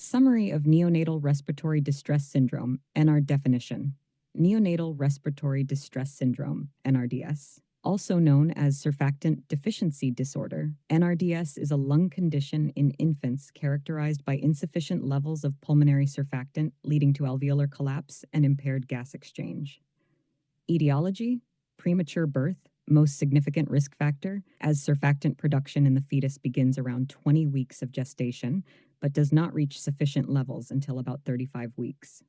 Summary of Neonatal Respiratory Distress Syndrome, NR definition. Neonatal Respiratory Distress Syndrome, NRDS, also known as surfactant deficiency disorder. NRDS is a lung condition in infants characterized by insufficient levels of pulmonary surfactant leading to alveolar collapse and impaired gas exchange. Etiology: premature birth, most significant risk factor, as surfactant production in the fetus begins around 20 weeks of gestation, but does not reach sufficient levels until about 35 weeks.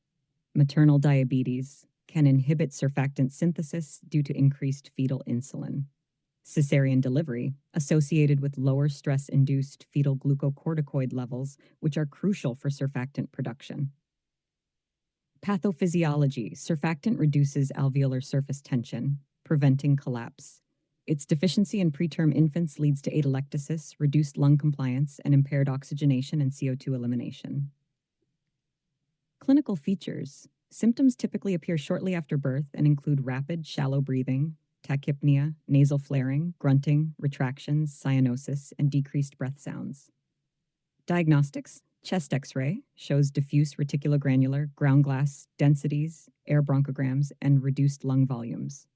Maternal diabetes can inhibit surfactant synthesis due to increased fetal insulin. Cesarean delivery, associated with lower stress-induced fetal glucocorticoid levels, which are crucial for surfactant production. Pathophysiology: surfactant reduces alveolar surface tension, preventing collapse. Its deficiency in preterm infants leads to atelectasis, reduced lung compliance, and impaired oxygenation and CO2 elimination. Clinical features: symptoms typically appear shortly after birth and include rapid, shallow breathing, tachypnea, nasal flaring, grunting, retractions, cyanosis, and decreased breath sounds. Diagnostics: chest X-ray shows diffuse reticulogranular, ground glass densities, air bronchograms, and reduced lung volumes.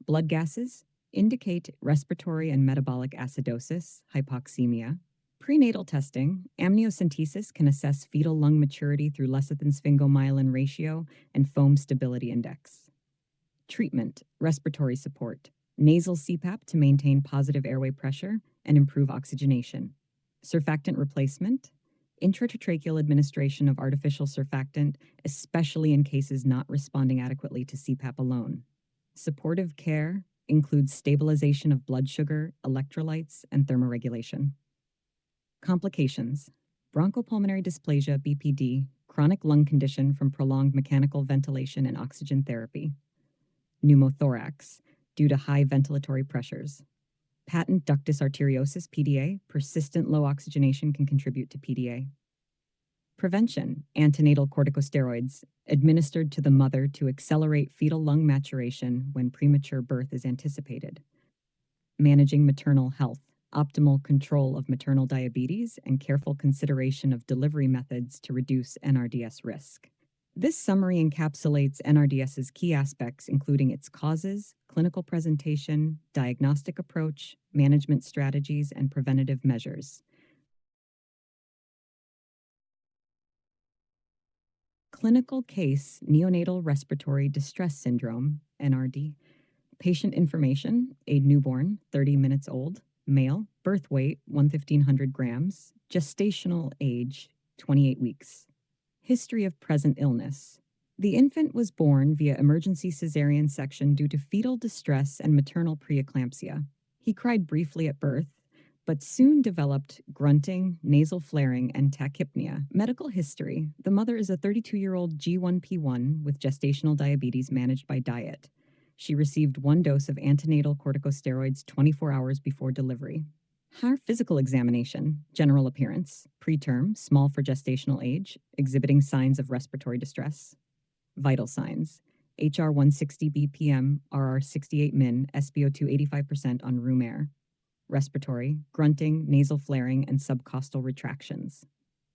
Blood gases indicate respiratory and metabolic acidosis, hypoxemia. Prenatal testing: amniocentesis can assess fetal lung maturity through lecithin-sphingomyelin ratio and foam stability index. Treatment: respiratory support, nasal CPAP to maintain positive airway pressure and improve oxygenation. Surfactant replacement: intratracheal administration of artificial surfactant, especially in cases not responding adequately to CPAP alone. Supportive care includes stabilization of blood sugar, electrolytes, and thermoregulation. Complications: bronchopulmonary dysplasia (BPD), chronic lung condition from prolonged mechanical ventilation and oxygen therapy. Pneumothorax, due to high ventilatory pressures. Patent ductus arteriosus (PDA), persistent low oxygenation can contribute to PDA. Prevention: antenatal corticosteroids, administered to the mother to accelerate fetal lung maturation when premature birth is anticipated. Managing maternal health: optimal control of maternal diabetes and careful consideration of delivery methods to reduce NRDS risk. This summary encapsulates NRDS's key aspects, including its causes, clinical presentation, diagnostic approach, management strategies, and preventative measures. Clinical case: neonatal respiratory distress syndrome, NRD. Patient information: a newborn, 30 minutes old, male, birth weight 1,500 grams, gestational age 28 weeks. History of present illness: the infant was born via emergency cesarean section due to fetal distress and maternal preeclampsia. He cried briefly at birth, but soon developed grunting, nasal flaring, and tachypnea. Medical history: the mother is a 32-year-old G1P1 with gestational diabetes managed by diet. She received 1 dose of antenatal corticosteroids 24 hours before delivery. Her physical examination: general appearance, preterm, small for gestational age, exhibiting signs of respiratory distress. Vital signs: HR160 BPM, RR68 min, SpO2 85% on room air. Respiratory: grunting, nasal flaring, and subcostal retractions.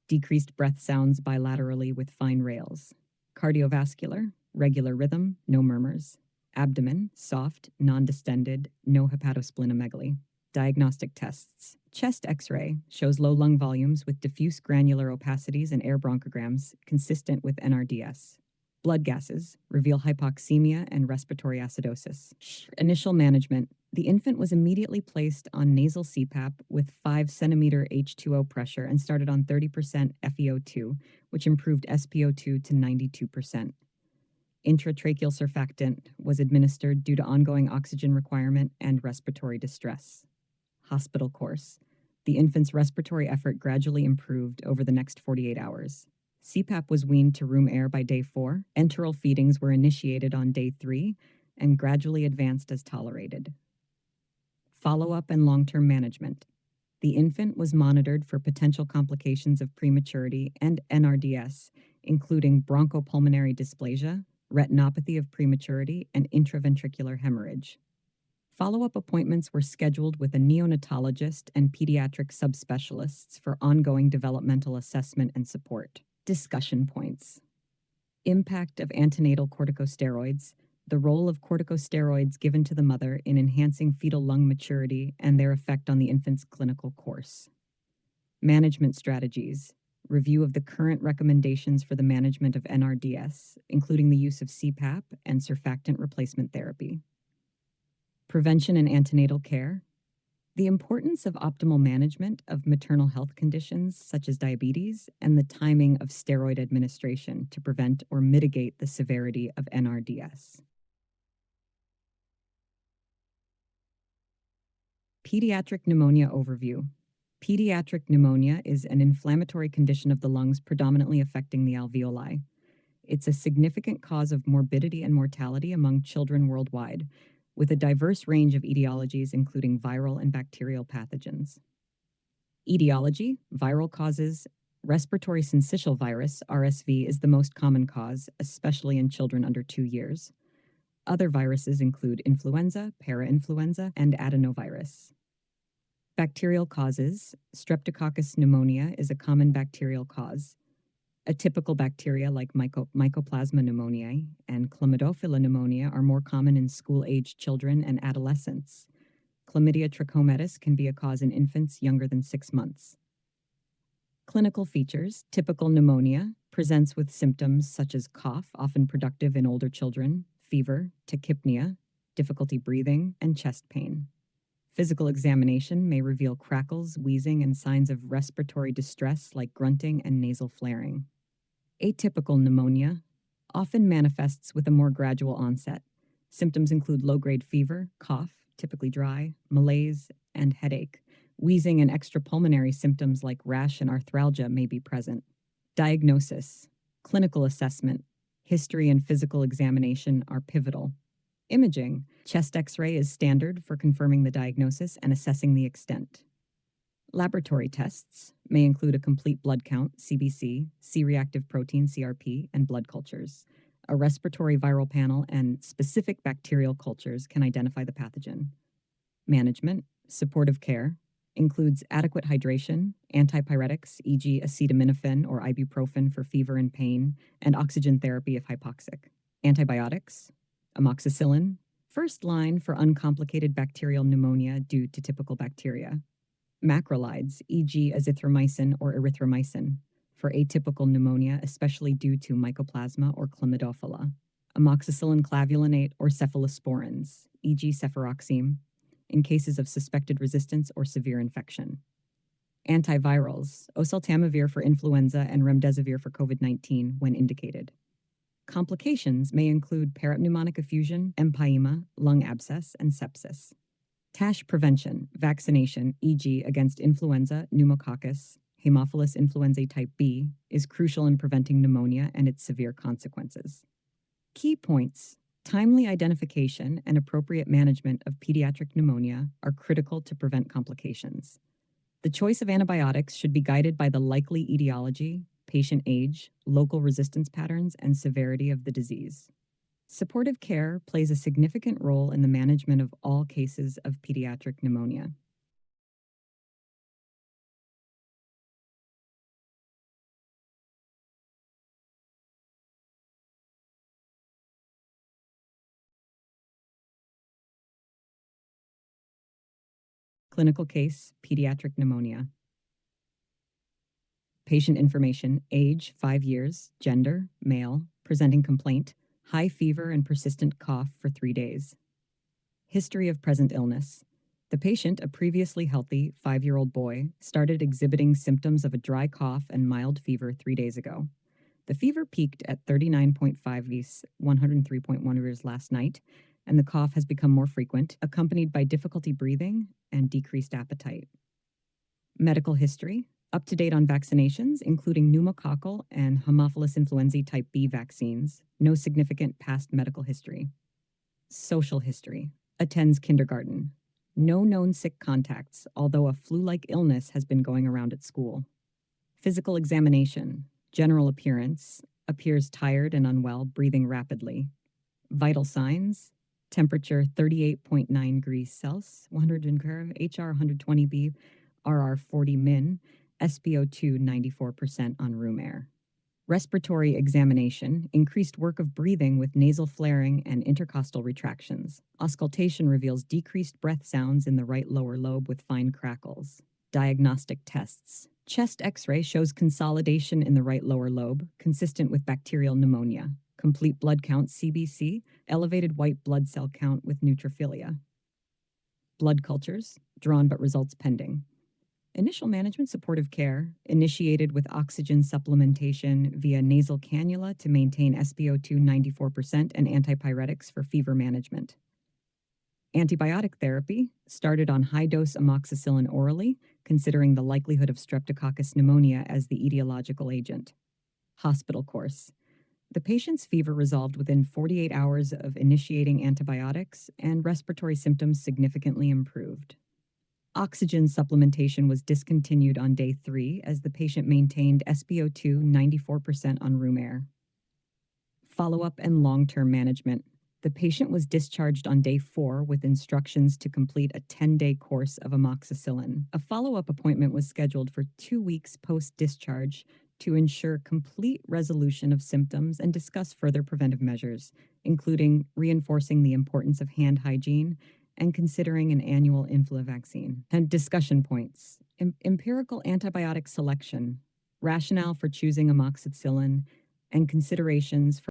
Decreased breath sounds bilaterally with fine rales. Cardiovascular: regular rhythm, no murmurs. Abdomen: soft, non-distended, no hepatosplenomegaly. Diagnostic tests: chest X-ray shows low lung volumes with diffuse granular opacities and air bronchograms consistent with NRDS. Blood gases reveal hypoxemia and respiratory acidosis. Initial management: the infant was immediately placed on nasal CPAP with 5 centimeter H2O pressure and started on 30% FeO2, which improved SpO2 to 92%. Intratracheal surfactant was administered due to ongoing oxygen requirement and respiratory distress. Hospital course: the infant's respiratory effort gradually improved over the next 48 hours. CPAP was weaned to room air by day 4, enteral feedings were initiated on day 3, and gradually advanced as tolerated. Follow-up and long-term management: the infant was monitored for potential complications of prematurity and NRDS, including bronchopulmonary dysplasia, retinopathy of prematurity, and intraventricular hemorrhage. Follow-up appointments were scheduled with a neonatologist and pediatric subspecialists for ongoing developmental assessment and support. Discussion points. Impact of antenatal corticosteroids, the role of corticosteroids given to the mother in enhancing fetal lung maturity and their effect on the infant's clinical course. Management strategies, review of the current recommendations for the management of NRDS, including the use of CPAP and surfactant replacement therapy. Prevention and antenatal care, the importance of optimal management of maternal health conditions such as diabetes and the timing of steroid administration to prevent or mitigate the severity of NRDS. Pediatric pneumonia overview. Pediatric pneumonia is an inflammatory condition of the lungs predominantly affecting the alveoli. It's a significant cause of morbidity and mortality among children worldwide, with a diverse range of etiologies including viral and bacterial pathogens. Etiology, viral causes. Respiratory syncytial virus, RSV, is the most common cause, especially in children under 2 years. Other viruses include influenza, parainfluenza, and adenovirus. Bacterial causes. Streptococcus pneumonia is a common bacterial cause. Atypical bacteria like Mycoplasma pneumoniae and Chlamydophila pneumonia are more common in school-aged children and adolescents. Chlamydia trachomatis can be a cause in infants younger than 6 months. Clinical features. Typical pneumonia presents with symptoms such as cough, often productive in older children, fever, tachypnea, difficulty breathing, and chest pain. Physical examination may reveal crackles, wheezing, and signs of respiratory distress like grunting and nasal flaring. Atypical pneumonia often manifests with a more gradual onset. Symptoms include low-grade fever, cough, typically dry, malaise, and headache. Wheezing and extrapulmonary symptoms like rash and arthralgia may be present. Diagnosis, clinical assessment, history, and physical examination are pivotal. Imaging, chest X-ray is standard for confirming the diagnosis and assessing the extent. Laboratory tests may include a complete blood count, CBC, C-reactive protein, CRP, and blood cultures. A respiratory viral panel and specific bacterial cultures can identify the pathogen. Management, supportive care, includes adequate hydration, antipyretics, e.g. acetaminophen or ibuprofen for fever and pain, and oxygen therapy if hypoxic. Antibiotics, amoxicillin, first line for uncomplicated bacterial pneumonia due to typical bacteria. Macrolides, e.g. azithromycin or erythromycin, for atypical pneumonia, especially due to Mycoplasma or Chlamydophila. Amoxicillin clavulinate or cephalosporins, e.g. cefuroxime, in cases of suspected resistance or severe infection. Antivirals, oseltamivir for influenza and remdesivir for COVID-19 when indicated. Complications may include parapneumonic effusion, empyema, lung abscess, and sepsis. TASH prevention, vaccination, e.g. against influenza, pneumococcus, Haemophilus influenzae type B, is crucial in preventing pneumonia and its severe consequences. Key points. Timely identification and appropriate management of pediatric pneumonia are critical to prevent complications. The choice of antibiotics should be guided by the likely etiology, patient age, local resistance patterns, and severity of the disease. Supportive care plays a significant role in the management of all cases of pediatric pneumonia. Clinical case, pediatric pneumonia. Patient information, age, 5 years, gender, male, presenting complaint, high fever and persistent cough for 3 days. History of present illness. The patient, a previously healthy 5-year-old boy, started exhibiting symptoms of a dry cough and mild fever 3 days ago. The fever peaked at 39.5 Vs, 103.1 Vs last night, and the cough has become more frequent, accompanied by difficulty breathing and decreased appetite. Medical history. Up to date on vaccinations, including pneumococcal and Haemophilus influenzae type B vaccines. No significant past medical history. Social history. Attends kindergarten. No known sick contacts, although a flu-like illness has been going around at school. Physical examination. General appearance. Appears tired and unwell, breathing rapidly. Vital signs. Temperature 38.9 degrees Celsius, 100 curve, HR 120B, RR 40 min, SpO2 94% on room air. Respiratory examination, increased work of breathing with nasal flaring and intercostal retractions. Auscultation reveals decreased breath sounds in the right lower lobe with fine crackles. Diagnostic tests. Chest x-ray shows consolidation in the right lower lobe, consistent with bacterial pneumonia. Complete blood count CBC, elevated white blood cell count with neutrophilia. Blood cultures, drawn but results pending. Initial management supportive care, initiated with oxygen supplementation via nasal cannula to maintain SpO2 94% and antipyretics for fever management. Antibiotic therapy, started on high-dose amoxicillin orally, considering the likelihood of Streptococcus pneumonia as the etiological agent. Hospital course. The patient's fever resolved within 48 hours of initiating antibiotics, and respiratory symptoms significantly improved. Oxygen supplementation was discontinued on day 3 as the patient maintained SpO2 94% on room air. Follow-up and long-term management. The patient was discharged on day 4 with instructions to complete a 10-day course of amoxicillin. A follow-up appointment was scheduled for 2 weeks post-discharge to ensure complete resolution of symptoms and discuss further preventive measures, including reinforcing the importance of hand hygiene and considering an annual influenza vaccine. And discussion points. Empirical antibiotic selection, rationale for choosing amoxicillin, and considerations for